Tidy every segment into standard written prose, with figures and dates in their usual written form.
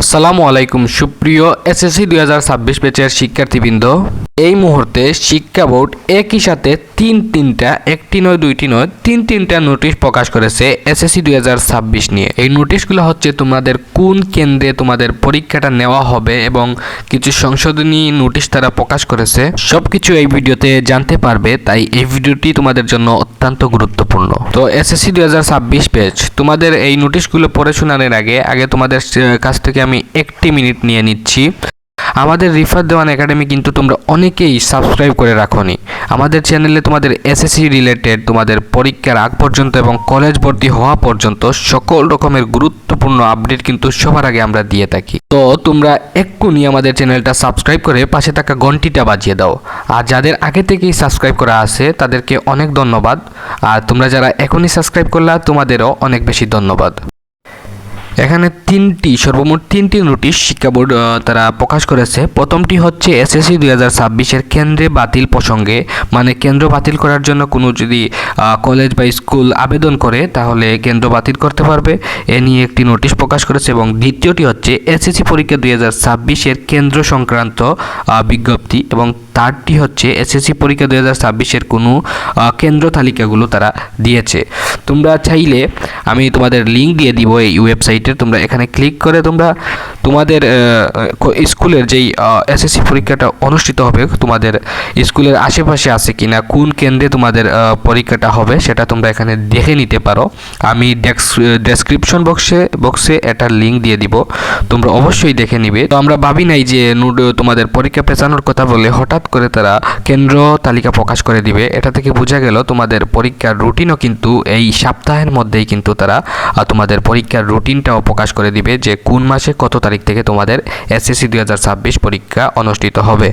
আসসালামু আলাইকুম সুপ্রিয় এসএসসি 2026 ব্যাচের শিক্ষার্থীবৃন্দ। এই মুহূর্তে শিক্ষা বোর্ড একই সাথে একটি নয় দুইটি নয় তিনটা নোটিশ প্রকাশ করেছে এসএসসি 2026 নিয়ে। এই নোটিশগুলো হচ্ছে তোমাদের কোন কেন্দ্রে তোমাদের পরীক্ষাটা নেওয়া হবে এবং কিছু সংশোধনী নোটিশ তারা প্রকাশ করেছে। সবকিছু এই ভিডিওতে জানতে পারবে, তাই এই ভিডিওটি তোমাদের জন্য অত্যন্ত গুরুত্বপূর্ণ। তো এসএসসি 2026 ব্যাচ তোমাদের এই নোটিশগুলো পড়ে শোনানোর আগে তোমাদের কাছ থেকে আমি একটি মিনিট নিয়ে নিচ্ছি। আমাদের রিফাত দেওয়ান একাডেমি কিন্তু তোমরা অনেকেই সাবস্ক্রাইব করে রাখোনি। আমাদের চ্যানেলে তোমাদের এসএসসি রিলেটেড তোমাদের পরীক্ষার আগ পর্যন্ত এবং কলেজ ভর্তি হওয়া পর্যন্ত সকল রকমের গুরুত্বপূর্ণ আপডেট কিন্তু সবার আগে আমরা দিয়ে থাকি। তো তোমরা এক্ষুনি আমাদের চ্যানেলটা সাবস্ক্রাইব করে পাশে থাকা ঘন্টিটা বাজিয়ে দাও। আর যাদের আগে থেকেই সাবস্ক্রাইব করা আছে তাদেরকে অনেক ধন্যবাদ। আর তোমরা যারা এখনই সাবস্ক্রাইব করলা তোমাদেরও অনেক বেশি ধন্যবাদ। এখানে সর্বমোট তিনটি নোটিশ শিক্ষা বোর্ড তারা প্রকাশ করেছে। প্রথমটি হচ্ছে এসএসসি 2026 কেন্দ্রে বাতিল প্রসঙ্গে, মানে কেন্দ্র বাতিল করার জন্য কোনো যদি কলেজ বা স্কুল আবেদন করে তাহলে কেন্দ্র বাতিল করতে পারবে, এ নিয়ে একটি নোটিশ প্রকাশ করেছে। এবং দ্বিতীয়টি হচ্ছে এসএসসি পরীক্ষা 2026 কেন্দ্র সংক্রান্ত বিজ্ঞপ্তি। এবং থার্ডটি হচ্ছে এসএসসি পরীক্ষা 2026 কোনো কেন্দ্র তালিকাগুলো তারা দিয়েছে। তোমরা চাইলে আমি তোমাদের লিঙ্ক দিয়ে দিব এই ওয়েবসাইটে, তোমরা এখানে ক্লিক করে তোমরা তোমাদের স্কুলের যেই এসএসসি পরীক্ষাটা অনুষ্ঠিত হবে তোমাদের স্কুলের আশেপাশে আছে কিনা, কোন কেন্দ্রে তোমাদের পরীক্ষাটা হবে সেটা তোমরা এখানে দেখে নিতে পারো। আমি ডেসক্রিপশন বক্সে এটার লিঙ্ক দিয়ে দিব, তোমরা অবশ্যই দেখে নিবে। তো আমরা ভাবি নাই যে তোমাদের পরীক্ষা পেছানোর কথা বলে হঠাৎ করে তারা কেন্দ্র তালিকা প্রকাশ করে দিবে। এটা থেকে বোঝা গেল তোমাদের পরীক্ষার রুটিনও কিন্তু এই সপ্তাহের মধ্যেই কিন্তু তারা তোমাদের পরীক্ষার রুটিনটাও প্রকাশ করে দিবে যে কোন মাসে কত তারিখ থেকে তোমাদের এসএসসি 2026 পরীক্ষা অনুষ্ঠিত হবে।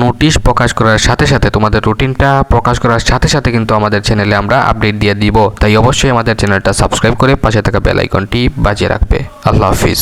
নোটিশ প্রকাশ করার সাথে সাথে তোমাদের রুটিনটা প্রকাশ করার সাথে সাথে কিন্তু আমাদের চ্যানেলে আমরা আপডেট দিয়ে দিব। তাই অবশ্যই আমাদের চ্যানেলটা সাবস্ক্রাইব করে পাশে থাকা বেল আইকনটি বাজিয়ে রাখবে। আল্লাহ হাফিজ।